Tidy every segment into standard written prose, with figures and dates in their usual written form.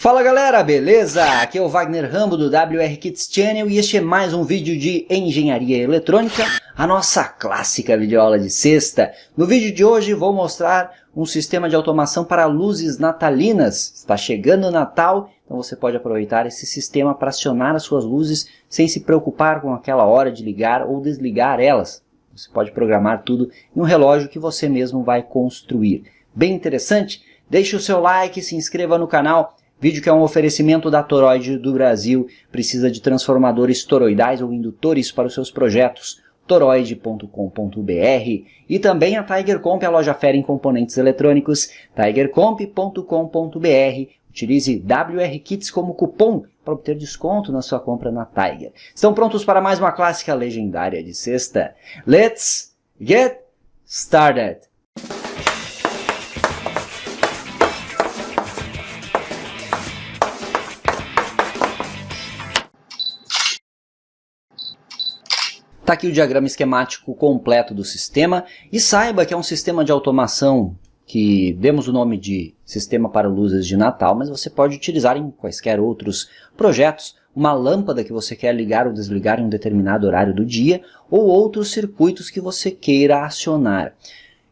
Fala galera, beleza? Aqui é o Wagner Rambo do WR Kits Channel e este é mais um vídeo de engenharia eletrônica, a nossa clássica videoaula de sexta. No vídeo de hoje vou mostrar um sistema de automação para luzes natalinas. Está chegando o Natal, então você pode aproveitar esse sistema para acionar as suas luzes sem se preocupar com aquela hora de ligar ou desligar elas. Você pode programar tudo em um relógio que você mesmo vai construir. Bem interessante? Deixe o seu like, se inscreva no canal. Vídeo que é um oferecimento da Toroid do Brasil, precisa de transformadores toroidais ou indutores para os seus projetos, toroid.com.br, e também a Tiger Comp, a loja fera em componentes eletrônicos, tigercomp.com.br. Utilize WR Kits como cupom para obter desconto na sua compra na Tiger. Estão prontos para mais uma clássica legendária de sexta? Let's get started! Está aqui o diagrama esquemático completo do sistema e saiba que é um sistema de automação que demos o nome de sistema para luzes de Natal, mas você pode utilizar em quaisquer outros projetos, uma lâmpada que você quer ligar ou desligar em um determinado horário do dia ou outros circuitos que você queira acionar.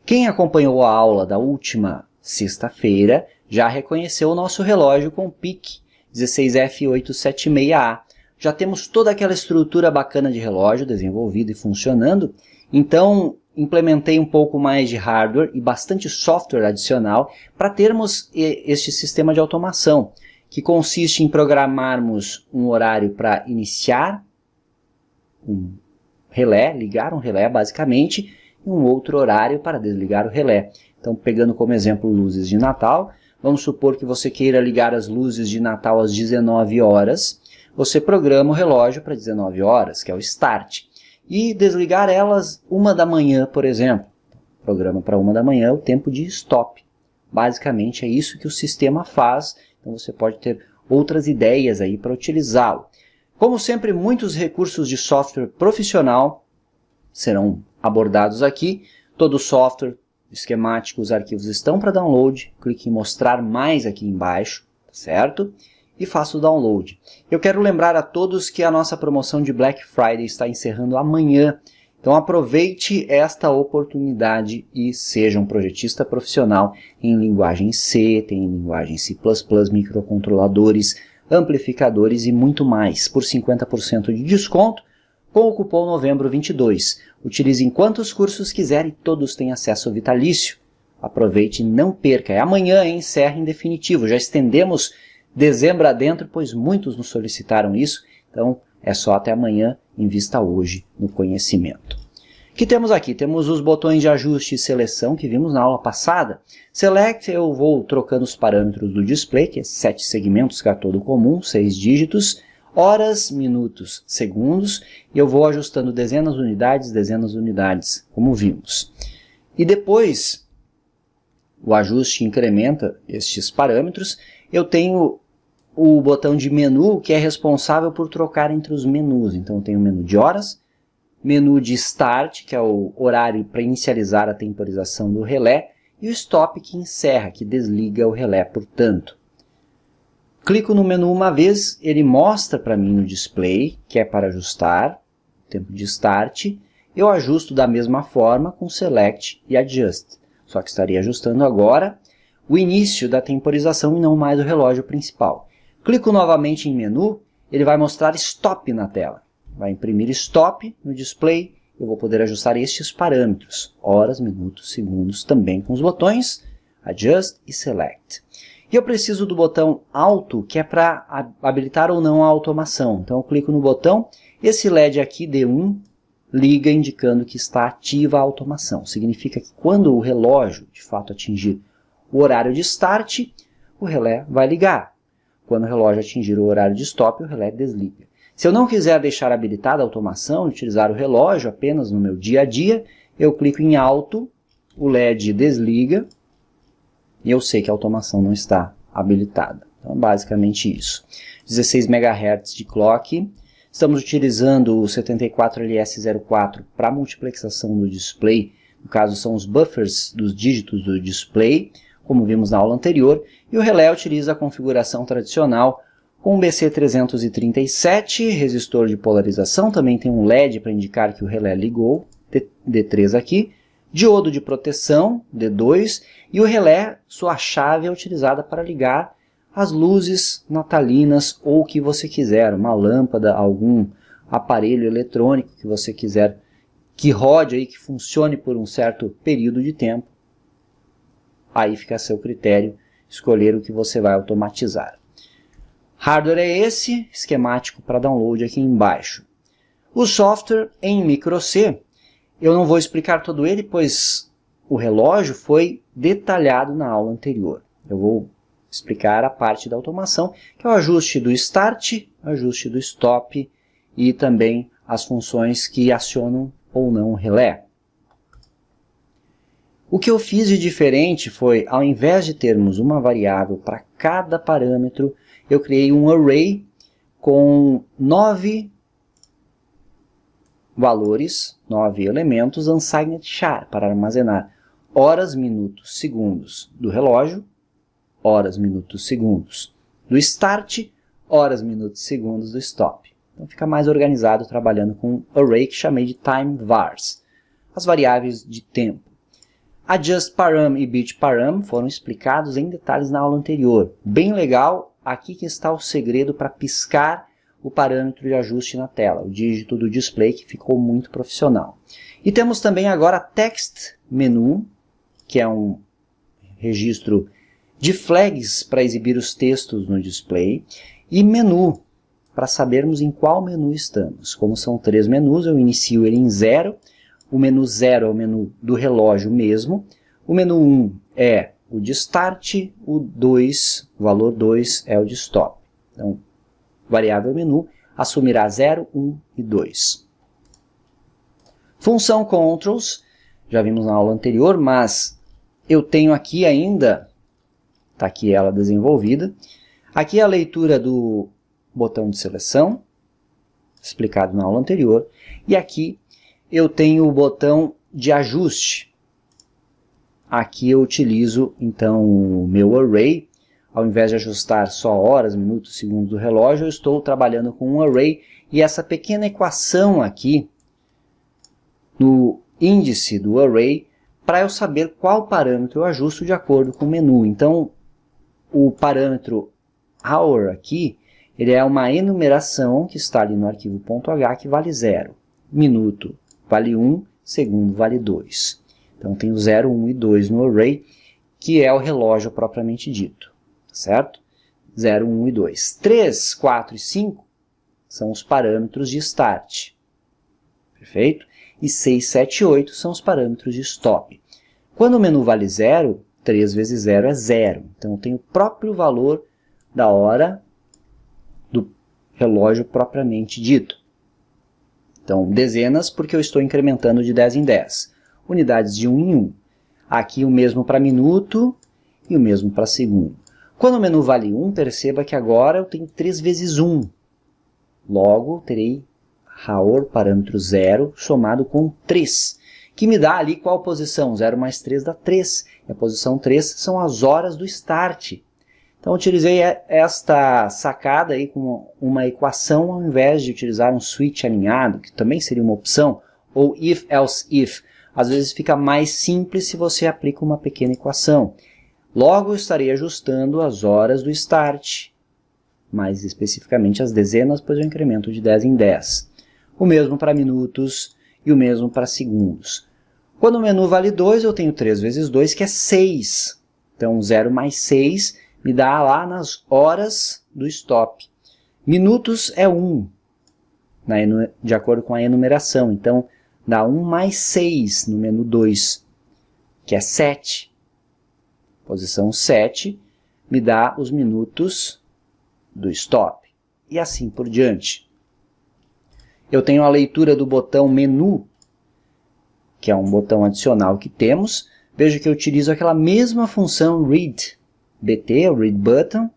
Quem acompanhou a aula da última sexta-feira já reconheceu o nosso relógio com PIC 16F876A. Já temos toda aquela estrutura bacana de relógio desenvolvida e funcionando, então implementei um pouco mais de hardware e bastante software adicional para termos este sistema de automação, que consiste em programarmos um horário para iniciar um relé, ligar um relé basicamente, e um outro horário para desligar o relé. Então, pegando como exemplo luzes de Natal, vamos supor que você queira ligar as luzes de Natal às 19 horas, você programa o relógio para 19 horas, que é o start, e desligar elas 1 da manhã, por exemplo. Programa para 1 da manhã o tempo de stop. Basicamente é isso que o sistema faz, então você pode ter outras ideias aí para utilizá-lo. Como sempre, muitos recursos de software profissional serão abordados aqui. Todo o software, esquemático, os arquivos estão para download. Clique em mostrar mais aqui embaixo, certo? E faça o download. Eu quero lembrar a todos que a nossa promoção de Black Friday está encerrando amanhã. Então aproveite esta oportunidade e seja um projetista profissional em linguagem C, tem linguagem C++, microcontroladores, amplificadores e muito mais, por 50% de desconto com o cupom NOVEMBRO22. Utilize em quantos cursos quiser e todos têm acesso vitalício. Aproveite e não perca. É amanhã, encerra em definitivo. Já estendemos dezembro adentro, pois muitos nos solicitaram isso, então é só até amanhã, invista hoje no conhecimento. O que temos aqui? Temos os botões de ajuste e seleção que vimos na aula passada. Select, eu vou trocando os parâmetros do display, que é 7 segmentos, cátodo comum, 6 dígitos, horas, minutos, segundos, e eu vou ajustando dezenas de unidades, como vimos. E depois, o ajuste incrementa estes parâmetros. Eu tenho o botão de menu, que é responsável por trocar entre os menus. Então eu tenho o menu de horas, menu de start, que é o horário para inicializar a temporização do relé, e o stop, que encerra, que desliga o relé, portanto. Clico no menu uma vez, ele mostra para mim no display, que é para ajustar o tempo de start. Eu ajusto da mesma forma com select e adjust, só que estaria ajustando agora o início da temporização e não mais o relógio principal. Clico novamente em menu, ele vai mostrar stop na tela. Vai imprimir stop no display, eu vou poder ajustar estes parâmetros, horas, minutos, segundos, também com os botões adjust e select. E eu preciso do botão auto, que é para habilitar ou não a automação. Então eu clico no botão, esse LED aqui D1 liga indicando que está ativa a automação. Significa que quando o relógio de fato atingir o horário de start, o relé vai ligar. Quando o relógio atingir o horário de stop, o relé desliga. Se eu não quiser deixar habilitada a automação, utilizar o relógio apenas no meu dia a dia, eu clico em auto, o LED desliga e eu sei que a automação não está habilitada. Então, basicamente isso. 16 MHz de clock. Estamos utilizando o 74LS04 para multiplexação do display. No caso, são os buffers dos dígitos do display. como vimos na aula anterior, e o relé utiliza a configuração tradicional com um BC337, resistor de polarização, também tem um LED para indicar que o relé ligou, D3 aqui, diodo de proteção, D2, e o relé, sua chave é utilizada para ligar as luzes natalinas ou o que você quiser, uma lâmpada, algum aparelho eletrônico que você quiser que rode aí, que funcione por um certo período de tempo. Aí fica a seu critério escolher o que você vai automatizar. Hardware é esse, esquemático para download aqui embaixo. O software em micro C, eu não vou explicar todo ele, pois o relógio foi detalhado na aula anterior. Eu vou explicar a parte da automação, que é o ajuste do start, ajuste do stop e também as funções que acionam ou não o relé. O que eu fiz de diferente foi, ao invés de termos uma variável para cada parâmetro, eu criei um array com 9 valores, 9 elementos unsigned char, para armazenar horas, minutos, segundos do relógio, horas, minutos, segundos do start, horas, minutos, segundos do stop. Então fica mais organizado trabalhando com um array que chamei de time vars, as variáveis de tempo. Adjust param e bit param foram explicados em detalhes na aula anterior. Bem legal, aqui que está o segredo para piscar o parâmetro de ajuste na tela, o dígito do display, que ficou muito profissional. E temos também agora text menu, que é um registro de flags para exibir os textos no display, e menu, para sabermos em qual menu estamos. Como são 3 menus, eu inicio ele em 0. O menu 0 é o menu do relógio mesmo. O menu 1 é o de start, o 2, o valor 2 é o de stop. Então, variável menu assumirá 0, 1 e 2. Função controls, já vimos na aula anterior, mas eu tenho aqui ainda, está aqui ela desenvolvida. Aqui é a leitura do botão de seleção, explicado na aula anterior, e aqui eu tenho o botão de ajuste. Aqui eu utilizo então o meu array, ao invés de ajustar só horas, minutos, segundos do relógio, eu estou trabalhando com um array, e essa pequena equação aqui, no índice do array, para eu saber qual parâmetro eu ajusto de acordo com o menu. Então, o parâmetro hour aqui, ele é uma enumeração que está ali no arquivo .h que vale 0. Minuto vale 1, segundo vale 2. Então tem o 0, 1 e 2 no array, que é o relógio propriamente dito. Certo? 0, 1 e 2. 3, 4 e 5 são os parâmetros de start. Perfeito? E 6, 7 e 8 são os parâmetros de stop. Quando o menu vale 0, 3 vezes 0 é 0. Então eu tenho o próprio valor da hora do relógio propriamente dito. Então, dezenas, porque eu estou incrementando de 10 em 10. Unidades de 1 em 1. Aqui o mesmo para minuto e o mesmo para segundo. Quando o menu vale 1, perceba que agora eu tenho 3 vezes 1. Logo, terei hour, parâmetro 0, somado com 3, que me dá ali qual posição? 0 mais 3 dá 3. E a posição 3 são as horas do start. Então, eu utilizei esta sacada aí com uma equação, ao invés de utilizar um switch alinhado, que também seria uma opção, ou if, else, if. Às vezes fica mais simples se você aplica uma pequena equação. Logo, eu estarei ajustando as horas do start, mais especificamente as dezenas, pois eu incremento de 10 em 10. O mesmo para minutos e o mesmo para segundos. Quando o menu vale 2, eu tenho 3 vezes 2, que é 6. Então, 0 mais 6 me dá lá nas horas do stop. Minutos é 1, de acordo com a enumeração. Então, dá 1 mais 6 no menu 2, que é 7. Posição 7 me dá os minutos do stop. E assim por diante. Eu tenho a leitura do botão menu, que é um botão adicional que temos. Veja que eu utilizo aquela mesma função read, BT, o read button,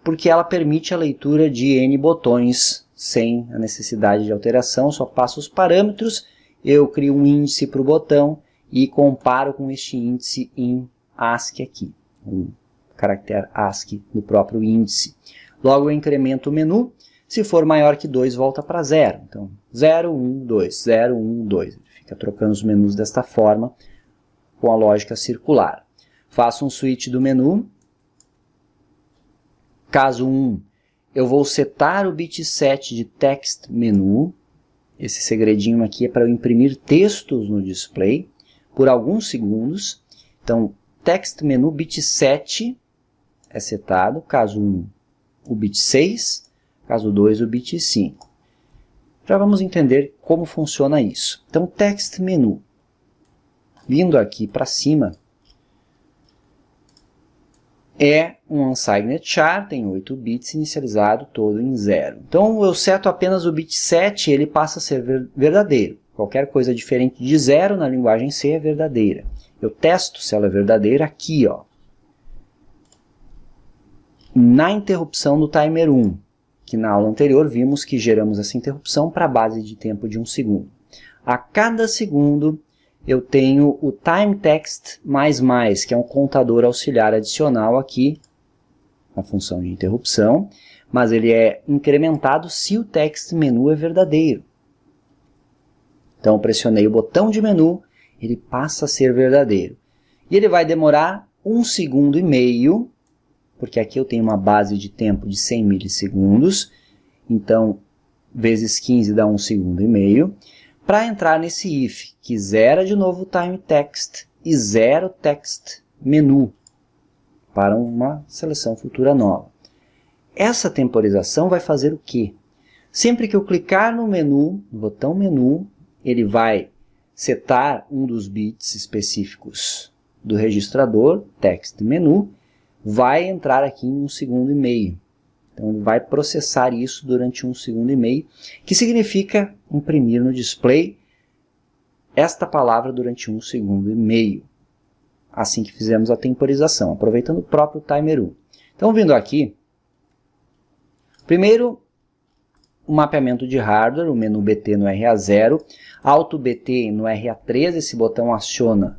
porque ela permite a leitura de N botões sem a necessidade de alteração. Só passo os parâmetros, eu crio um índice para o botão e comparo com este índice em ASCII aqui, um caractere ASCII no próprio índice. Logo eu incremento o menu, se for maior que 2 volta para 0. Então 0, 1, 2, 0, 1, 2. Ele fica trocando os menus desta forma com a lógica circular. Faço um switch do menu. Caso 1, eu vou setar o bit 7 de text menu. Esse segredinho aqui é para eu imprimir textos no display por alguns segundos. Então, text menu bit 7 é setado. Caso 1, o bit 6. Caso 2, o bit 5. Já vamos entender como funciona isso. Então, text menu. Vindo aqui para cima, é um unsigned char, tem 8 bits, inicializado todo em 0. Então eu seto apenas o bit 7, ele passa a ser verdadeiro. Qualquer coisa diferente de 0 na linguagem C é verdadeira. Eu testo se ela é verdadeira aqui, ó, na interrupção do timer 1, que na aula anterior vimos que geramos essa interrupção para a base de tempo de 1 segundo. A cada segundo eu tenho o timeText++, que é um contador auxiliar adicional aqui, na função de interrupção, mas ele é incrementado se o text menu é verdadeiro. Então eu pressionei o botão de menu, ele passa a ser verdadeiro. E ele vai demorar 1,5 segundos, porque aqui eu tenho uma base de tempo de 100 milissegundos, então vezes 15 dá 1,5 segundos, para entrar nesse if, que zera de novo o timeText e zera o text menu para uma seleção futura nova. Essa temporização vai fazer o quê? Sempre que eu clicar no menu, no botão menu, ele vai setar um dos bits específicos do registrador, text menu, vai entrar aqui em 1,5 segundos. Então ele vai processar isso durante 1,5 segundos, que significa imprimir no display esta palavra durante 1,5 segundos. Assim que fizemos a temporização, aproveitando o próprio timer 1. Então vindo aqui, primeiro o mapeamento de hardware, o menu BT no RA0, Auto BT no RA3, esse botão aciona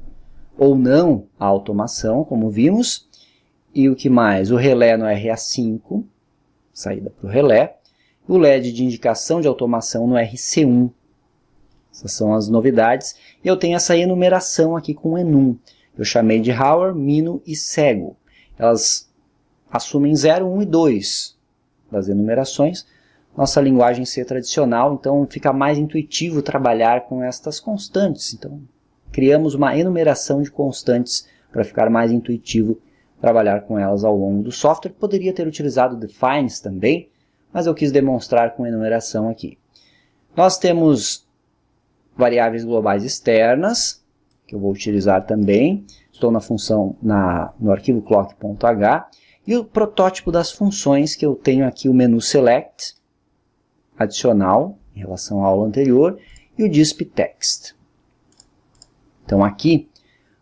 ou não a automação, como vimos. E o que mais? O relé no RA5, saída para o relé, o LED de indicação de automação no RC1. Essas são as novidades. E eu tenho essa enumeração aqui com enum. Eu chamei de hour, minu e cego. Elas assumem 0, 1 e 2 das enumerações. Nossa linguagem C tradicional, então fica mais intuitivo trabalhar com estas constantes. Então criamos uma enumeração de constantes para ficar mais intuitivo trabalhar com elas ao longo do software. Poderia ter utilizado defines também, mas eu quis demonstrar com enumeração aqui. Nós temos variáveis globais externas, que eu vou utilizar também. Estou na função, no arquivo clock.h. E o protótipo das funções, que eu tenho aqui o menu select, adicional, em relação à aula anterior, e o dispText. Então aqui,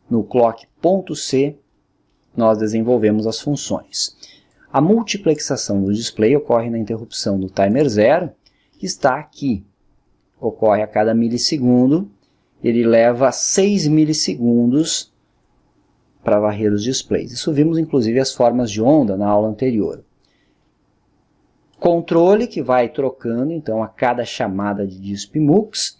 no clock.c, nós desenvolvemos as funções. A multiplexação do display ocorre na interrupção do timer 0, que está aqui. Ocorre a cada milissegundo, ele leva 6 milissegundos para varrer os displays. Isso vimos inclusive as formas de onda na aula anterior. Controle que vai trocando então a cada chamada de dispmux,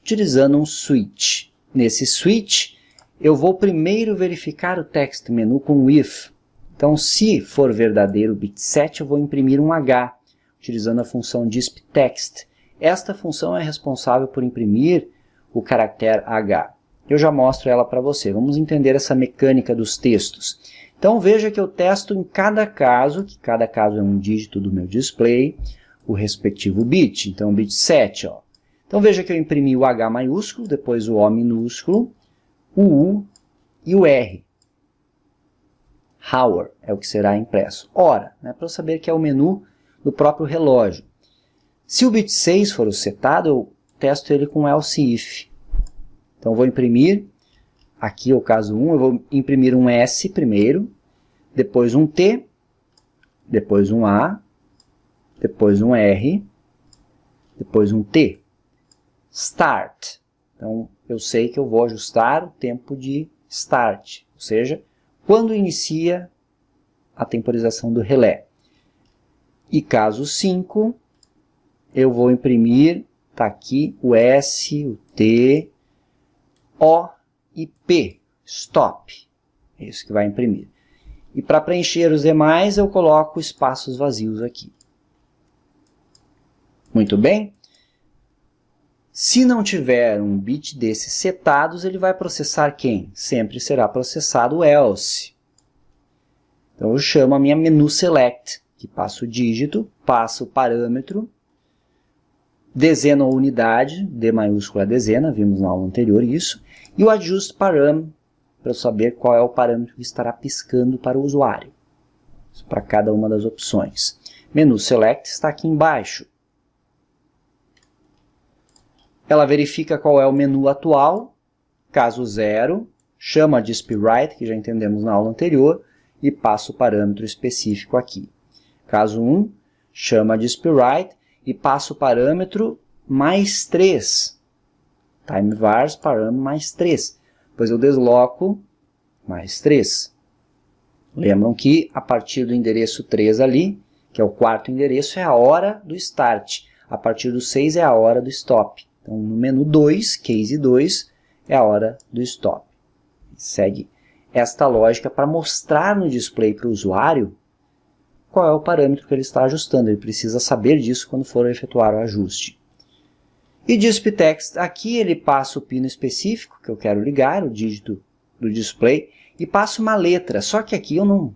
utilizando um switch. Nesse switch, eu vou primeiro verificar o text menu com o if. Então, se for verdadeiro o bit 7, eu vou imprimir um H, utilizando a função dispText. Esta função é responsável por imprimir o caractere H. Eu já mostro ela para você. Vamos entender essa mecânica dos textos. Então, veja que eu testo em cada caso, que cada caso é um dígito do meu display, o respectivo bit. Então, bit 7. Ó. Então, veja que eu imprimi o H maiúsculo, depois o O minúsculo, o U e o R. Hour é o que será impresso. Hora, né, para eu saber que é o menu do próprio relógio. Se o bit 6 for o setado, eu testo ele com else if. Então, vou imprimir, aqui é o caso 1, eu vou imprimir um S primeiro, depois um T, depois um A, depois um R, depois um T. Start. Então, eu sei que eu vou ajustar o tempo de start, ou seja, quando inicia a temporização do relé. E caso 5, eu vou imprimir, está aqui o S, o T, O e P, stop, é isso que vai imprimir. E para preencher os demais eu coloco espaços vazios aqui. Muito bem. Se não tiver um bit desses setados, ele vai processar quem? Sempre será processado o else. Então eu chamo a minha menu select, que passa o dígito, passa o parâmetro, dezena ou unidade, D maiúscula dezena, vimos na aula anterior isso, e o adjust param, para eu saber qual é o parâmetro que estará piscando para o usuário. Isso para cada uma das opções. Menu select está aqui embaixo. Ela verifica qual é o menu atual, caso 0, chama a dispWrite, que já entendemos na aula anterior, e passa o parâmetro específico aqui. Caso 1, chama a dispWrite e passa o parâmetro mais 3. Timevars param mais 3. Depois eu desloco mais 3. Lembram que a partir do endereço 3 ali, que é o quarto endereço, é a hora do start. A partir do 6 é a hora do stop. Então, no menu 2, case 2, é a hora do stop. Segue esta lógica para mostrar no display para o usuário qual é o parâmetro que ele está ajustando. Ele precisa saber disso quando for efetuar o ajuste. E dispText, aqui ele passa o pino específico que eu quero ligar, o dígito do display, e passa uma letra. Só que aqui eu não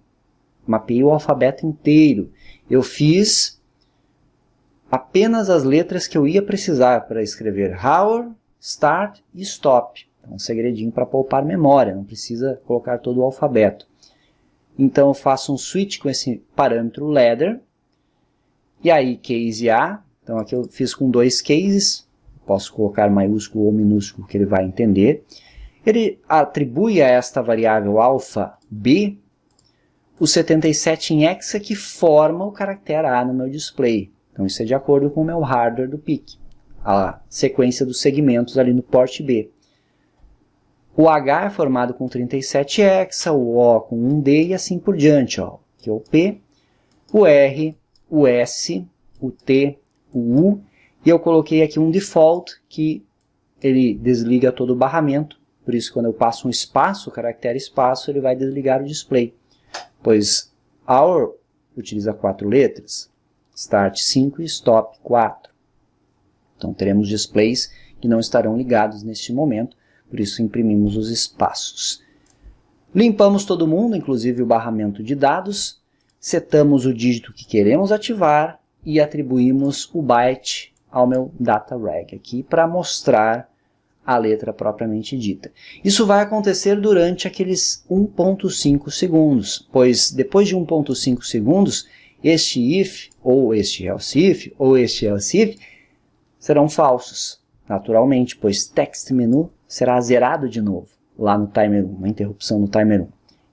mapeei o alfabeto inteiro. Eu fiz apenas as letras que eu ia precisar para escrever hour, start e stop. É um segredinho para poupar memória, não precisa colocar todo o alfabeto. Então eu faço um switch com esse parâmetro ladder, e aí case A, então aqui eu fiz com 2 cases, posso colocar maiúsculo ou minúsculo que ele vai entender. Ele atribui a esta variável alfa B o 77 em hexa que forma o caractere A no meu display. Então isso é de acordo com o meu hardware do PIC, a sequência dos segmentos ali no port B. O H é formado com 37 hexa, o O com 1D e assim por diante, ó, que é o P, o R, o S, o T, o U, e eu coloquei aqui um default que ele desliga todo o barramento, por isso quando eu passo um espaço, o caractere espaço, ele vai desligar o display, pois hour utiliza 4 letras, start 5 e stop 4. Então teremos displays que não estarão ligados neste momento, por isso imprimimos os espaços. Limpamos todo mundo, inclusive o barramento de dados, setamos o dígito que queremos ativar e atribuímos o byte ao meu data reg aqui para mostrar a letra propriamente dita. Isso vai acontecer durante aqueles 1.5 segundos, pois depois de 1.5 segundos, este if, ou este else if, ou este else if, serão falsos, naturalmente, pois text menu será zerado de novo, lá no timer 1, uma interrupção no timer 1.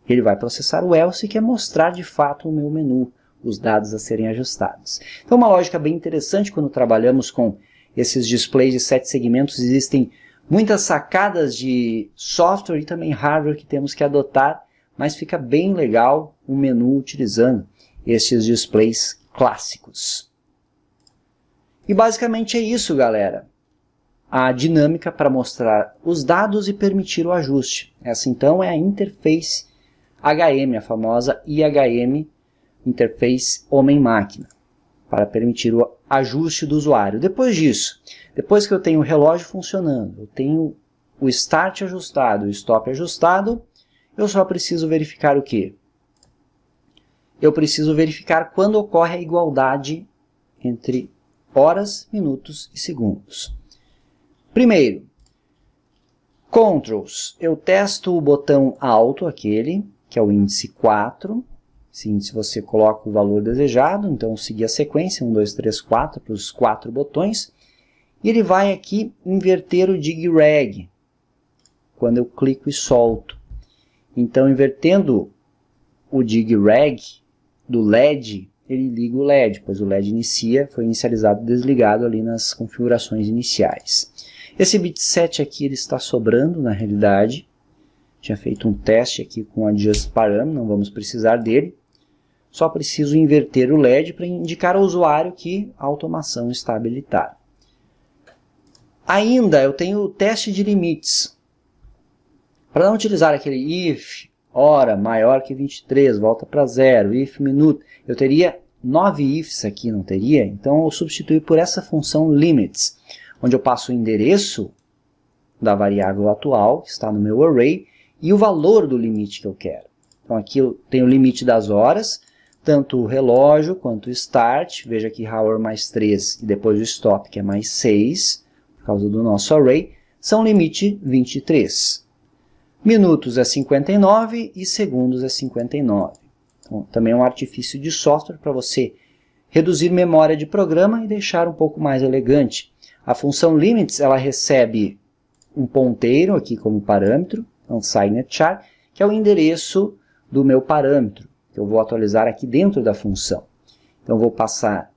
Ele vai processar o else, que é mostrar de fato o meu menu, os dados a serem ajustados. Então uma lógica bem interessante quando trabalhamos com esses displays de 7 segmentos, existem muitas sacadas de software e também hardware que temos que adotar, mas fica bem legal o menu utilizando estes displays clássicos. E basicamente é isso, galera. A dinâmica para mostrar os dados e permitir o ajuste. Essa então é a interface HM, a famosa IHM, Interface Homem-Máquina, para permitir o ajuste do usuário. Depois disso, depois que eu tenho o relógio funcionando, eu tenho o start ajustado, o stop ajustado, eu só preciso verificar o quê? Eu preciso verificar quando ocorre a igualdade entre horas, minutos e segundos. Primeiro, controls. Eu testo o botão alto, aquele, que é o índice 4. Esse índice você coloca o valor desejado, então seguir a sequência, 1, 2, 3, 4, para os 4 botões. E ele vai aqui inverter o digreg, quando eu clico e solto. Então, invertendo o digreg do LED, ele liga o LED, pois o LED foi inicializado e desligado ali nas configurações iniciais. Esse bit 7 aqui ele está sobrando, na realidade, Tinha feito um teste aqui com Adjust Param, não vamos precisar dele. Só preciso inverter o LED para indicar ao usuário que a automação está habilitada. Ainda eu tenho o teste de limites. Para não utilizar aquele if, hora maior que 23, volta para 0, if minuto, eu teria 9 ifs aqui, não teria? Então eu substituí por essa função limits, onde eu passo o endereço da variável atual, que está no meu array, e o valor do limite que eu quero. Então aqui eu tenho o limite das horas, tanto o relógio quanto o start, veja aqui hour mais 3 e depois o stop, que é mais 6, por causa do nosso array, são limite 23. Minutos é 59 e segundos é 59. Então, também é um artifício de software para você reduzir memória de programa e deixar um pouco mais elegante. A função limits, ela recebe um ponteiro aqui como parâmetro, unsigned char, que é o endereço do meu parâmetro, que eu vou atualizar aqui dentro da função. Então, eu vou passar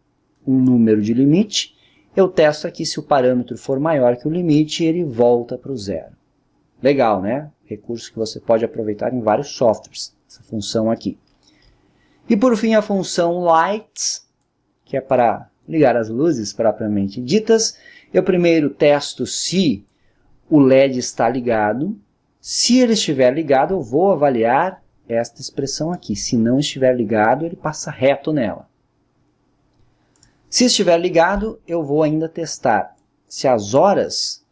um número de limite, eu testo aqui se o parâmetro for maior que o limite, ele volta para o 0. Legal, né? Recurso que você pode aproveitar em vários softwares, essa função aqui. E por fim a função lights, que é para ligar as luzes propriamente ditas. Eu primeiro testo se o LED está ligado. Se ele estiver ligado, eu vou avaliar esta expressão aqui. Se não estiver ligado, ele passa reto nela. Se estiver ligado, eu vou ainda testar se as horas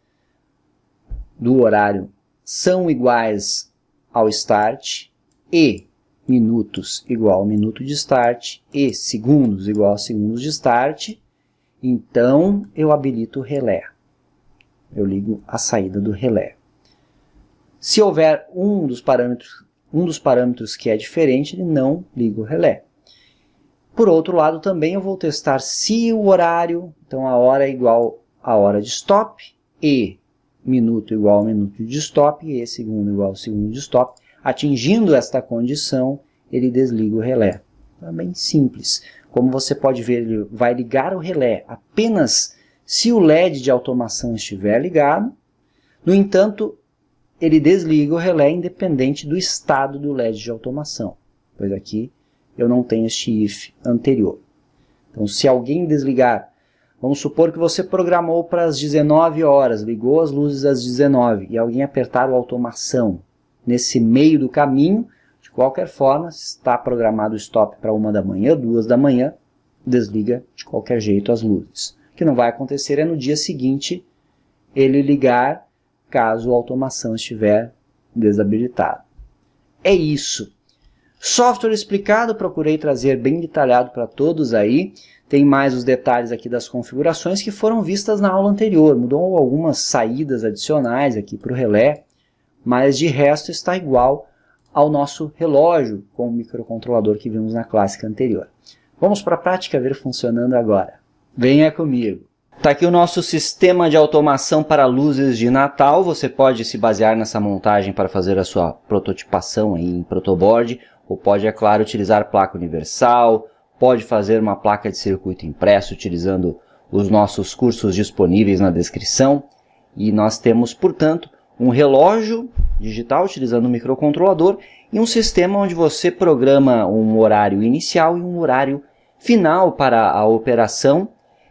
do horário são iguais ao start e minutos igual ao minuto de start e segundos igual a segundos de start, então eu habilito o relé. Eu ligo a saída do relé. Se houver um dos parâmetros que é diferente, ele não liga o relé. Por outro lado, também eu vou testar se o horário, então a hora é igual à hora de stop, e minuto igual ao minuto de stop, e segundo igual ao segundo de stop. Atingindo esta condição, ele desliga o relé. Então, é bem simples. Como você pode ver, ele vai ligar o relé apenas se o LED de automação estiver ligado. No entanto, ele desliga o relé independente do estado do LED de automação, pois aqui eu não tenho este if anterior. Então, se alguém desligar, vamos supor que você programou para as 19 horas, ligou as luzes às 19 e alguém apertar o automação nesse meio do caminho, de qualquer forma, se está programado o stop para 1 da manhã, 2 da manhã, desliga de qualquer jeito as luzes. O que não vai acontecer é no dia seguinte ele ligar, caso a automação estiver desabilitada. É isso. Software explicado, procurei trazer bem detalhado para todos aí. Tem mais os detalhes aqui das configurações que foram vistas na aula anterior. Mudou algumas saídas adicionais aqui para o relé, mas de resto está igual ao nosso relógio com o microcontrolador que vimos na clássica anterior. Vamos para a prática ver funcionando agora. Venha comigo. Está aqui o nosso sistema de automação para luzes de Natal. Você pode se basear nessa montagem para fazer a sua prototipação aí em protoboard, ou pode, é claro, utilizar placa universal, pode fazer uma placa de circuito impresso utilizando os nossos cursos disponíveis na descrição. E nós temos, portanto, um relógio digital utilizando um microcontrolador e um sistema onde você programa um horário inicial e um horário final para a operação,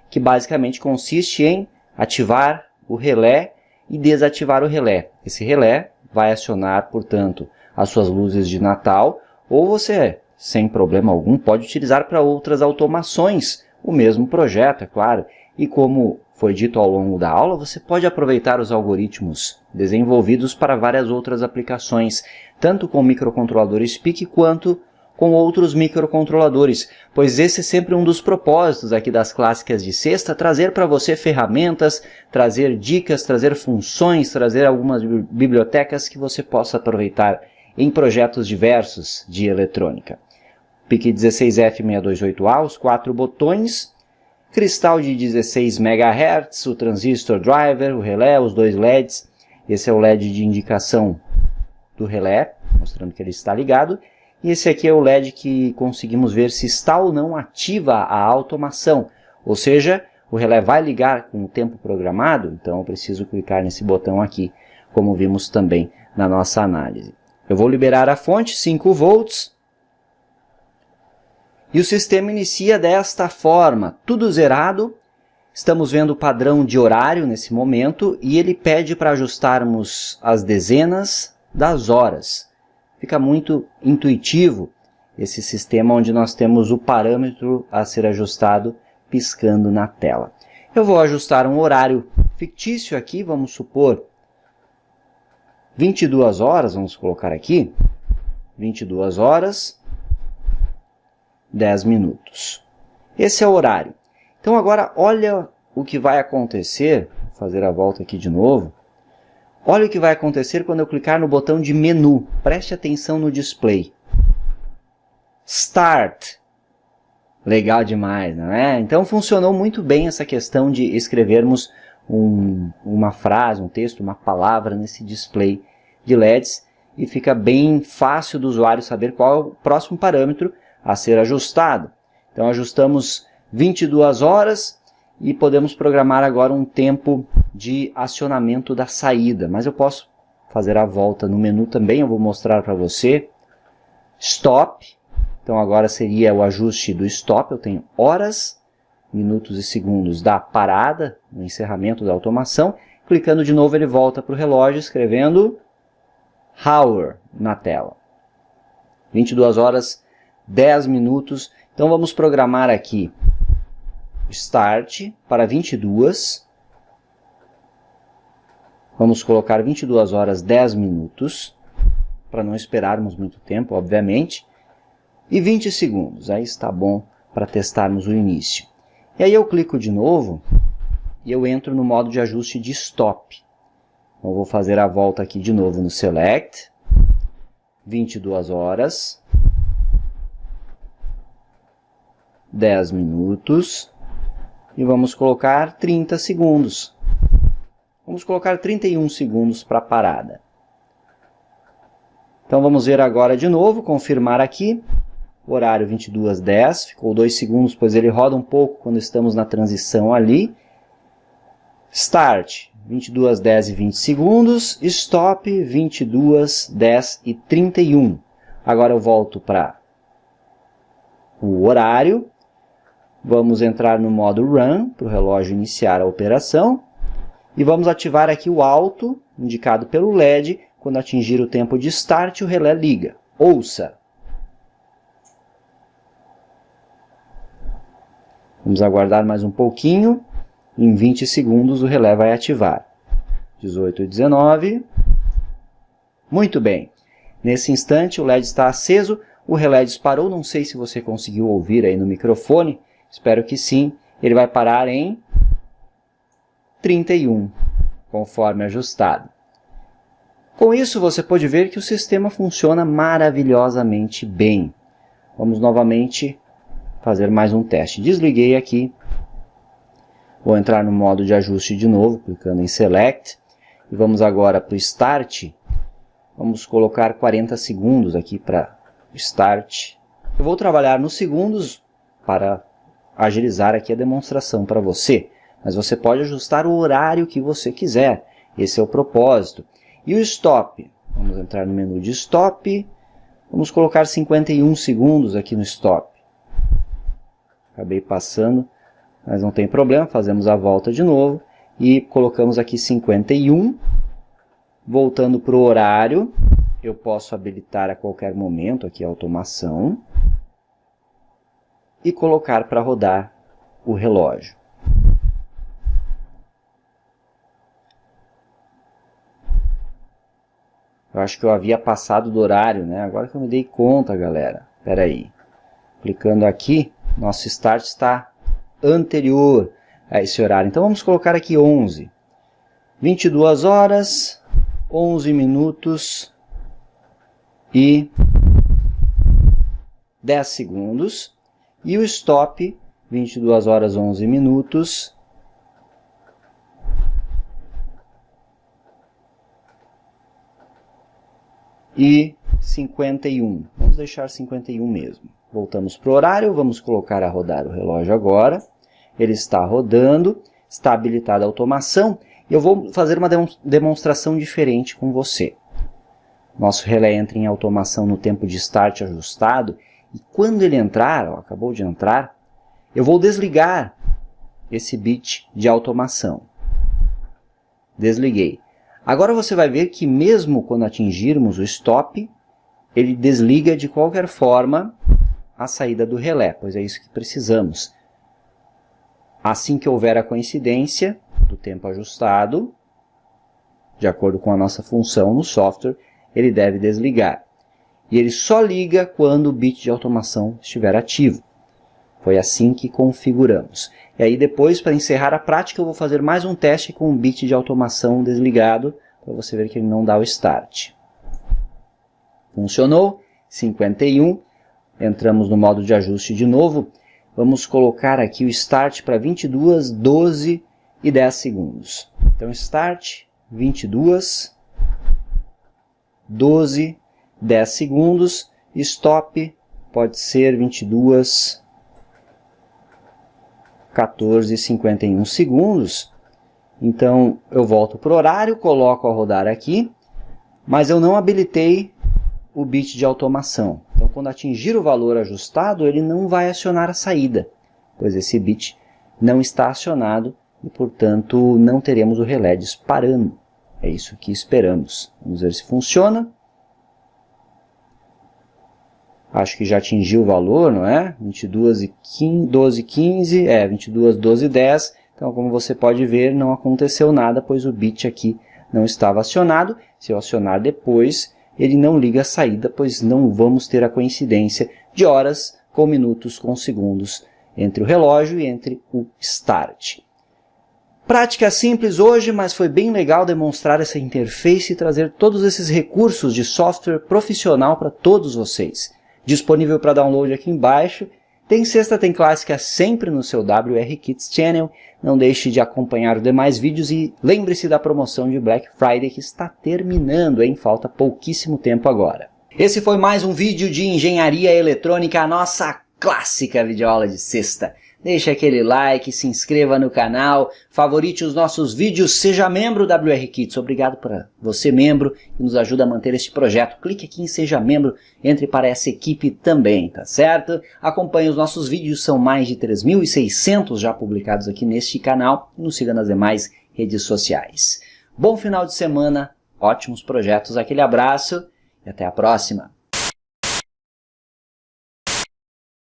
que basicamente consiste em ativar o relé e desativar o relé. Esse relé vai acionar, portanto, as suas luzes de Natal, ou você, sem problema algum, pode utilizar para outras automações o mesmo projeto, é claro. E como foi dito ao longo da aula, você pode aproveitar os algoritmos desenvolvidos para várias outras aplicações, tanto com o microcontrolador SPIC quanto com outros microcontroladores, pois esse é sempre um dos propósitos aqui das clássicas de sexta, trazer para você ferramentas, trazer dicas, trazer funções, trazer algumas bibliotecas que você possa aproveitar em projetos diversos de eletrônica. PIC16F628A, os 4 botões, cristal de 16 MHz, o transistor driver, o relé, os 2 LEDs. Esse é o LED de indicação do relé, mostrando que ele está ligado. E esse aqui é o LED que conseguimos ver se está ou não ativa a automação. Ou seja, o relé vai ligar com o tempo programado, então eu preciso clicar nesse botão aqui, como vimos também na nossa análise. Eu vou liberar a fonte, 5 volts. E o sistema inicia desta forma, tudo zerado. Estamos vendo o padrão de horário nesse momento e ele pede para ajustarmos as dezenas das horas. Fica muito intuitivo esse sistema onde nós temos o parâmetro a ser ajustado piscando na tela. Eu vou ajustar um horário fictício aqui, vamos supor 22 horas, vamos colocar aqui, 22 horas, 10 minutos. Esse é o horário. Então agora olha o que vai acontecer, vou fazer a volta aqui de novo. Olha o que vai acontecer quando eu clicar no botão de menu, preste atenção no display. Start. Legal demais, não é? Então funcionou muito bem essa questão de escrevermos uma frase, um texto, uma palavra nesse display de LEDs e fica bem fácil do usuário saber qual é o próximo parâmetro a ser ajustado. Então ajustamos 22 horas e podemos programar agora um tempo de acionamento da saída, mas eu posso fazer a volta no menu também, eu vou mostrar para você. Stop. Então agora seria o ajuste do stop, eu tenho horas, minutos e segundos da parada, no encerramento da automação. Clicando de novo ele volta para o relógio escrevendo hour na tela. 22 horas, 10 minutos. Então vamos programar aqui start para 22. Vamos colocar 22 horas, 10 minutos, para não esperarmos muito tempo, obviamente. E 20 segundos, aí está bom para testarmos o início. E aí eu clico de novo e eu entro no modo de ajuste de stop. Então eu vou fazer a volta aqui de novo no Select, 22 horas, 10 minutos e vamos colocar 30 segundos. Vamos colocar 31 segundos para a parada. Então vamos ver agora de novo, confirmar aqui. Horário 22:10, ficou 2 segundos, pois ele roda um pouco quando estamos na transição ali. Start, 22:10 e 20 segundos. Stop, 22:10 e 31. Agora eu volto para o horário. Vamos entrar no modo Run, para o relógio iniciar a operação. E vamos ativar aqui o alto, indicado pelo LED. Quando atingir o tempo de Start, o relé liga. Ouça! Vamos aguardar mais um pouquinho. Em 20 segundos o relé vai ativar. 18:19. Muito bem. Nesse instante o LED está aceso. O relé disparou. Não sei se você conseguiu ouvir aí no microfone. Espero que sim. Ele vai parar em 31, conforme ajustado. Com isso você pode ver que o sistema funciona maravilhosamente bem. Vamos novamente fazer mais um teste. Desliguei aqui. Vou entrar no modo de ajuste de novo, clicando em Select. E vamos agora para o Start. Vamos colocar 40 segundos aqui para o Start. Eu vou trabalhar nos segundos para agilizar aqui a demonstração para você. Mas você pode ajustar o horário que você quiser. Esse é o propósito. E o Stop. Vamos entrar no menu de Stop. Vamos colocar 51 segundos aqui no Stop. Acabei passando, mas não tem problema, fazemos a volta de novo e colocamos aqui 51. Voltando para o horário, eu posso habilitar a qualquer momento aqui a automação e colocar para rodar o relógio. Eu acho que eu havia passado do horário, né? Agora que eu me dei conta, galera. Espera aí. Clicando aqui, nosso Start está anterior a esse horário. Então vamos colocar aqui 11. 22 horas, 11 minutos e 10 segundos. E o Stop, 22 horas, 11 minutos e 51. Vamos deixar 51 mesmo. Voltamos para o horário, vamos colocar a rodar o relógio agora. Ele está rodando, está habilitada a automação. Eu vou fazer uma demonstração diferente com você. Nosso relé entra em automação no tempo de start ajustado, e quando ele entrar, ó, acabou de entrar, eu vou desligar esse bit de automação. Desliguei. Agora você vai ver que mesmo quando atingirmos o stop, ele desliga de qualquer forma a saída do relé, pois é isso que precisamos. Assim que houver a coincidência do tempo ajustado, de acordo com a nossa função no software, ele deve desligar. E ele só liga quando o bit de automação estiver ativo. Foi assim que configuramos. E aí depois, para encerrar a prática, eu vou fazer mais um teste com o bit de automação desligado, para você ver que ele não dá o start. Funcionou, 51. Entramos no modo de ajuste de novo. Vamos colocar aqui o start para 22, 12 e 10 segundos. Então, start, 22, 12, 10 segundos. Stop pode ser 22, 14 e 51 segundos. Então, eu volto para o horário, coloco a rodar aqui, mas eu não habilitei o bit de automação. Então, quando atingir o valor ajustado, ele não vai acionar a saída, pois esse bit não está acionado e, portanto, não teremos o relé disparando. É isso que esperamos. Vamos ver se funciona. Acho que já atingiu o valor, não é? 22 e 15, 12, 15, 22, 12 e 10. Então, como você pode ver, não aconteceu nada, pois o bit aqui não estava acionado. Se eu acionar depois, ele não liga a saída, pois não vamos ter a coincidência de horas com minutos com segundos entre o relógio e entre o start. Prática simples hoje, mas foi bem legal demonstrar essa interface e trazer todos esses recursos de software profissional para todos vocês. Disponível para download aqui embaixo. Tem sexta, tem clássica sempre no seu WR Kits Channel. Não deixe de acompanhar os demais vídeos e lembre-se da promoção de Black Friday que está terminando, hein? Falta pouquíssimo tempo agora. Esse foi mais um vídeo de engenharia eletrônica, a nossa clássica videoaula de sexta. Deixe aquele like, se inscreva no canal, favorite os nossos vídeos, seja membro da WR Kits. Obrigado por você, membro, que nos ajuda a manter este projeto. Clique aqui em Seja Membro, entre para essa equipe também, tá certo? Acompanhe os nossos vídeos, são mais de 3.600 já publicados aqui neste canal. E nos siga nas demais redes sociais. Bom final de semana, ótimos projetos, aquele abraço e até a próxima.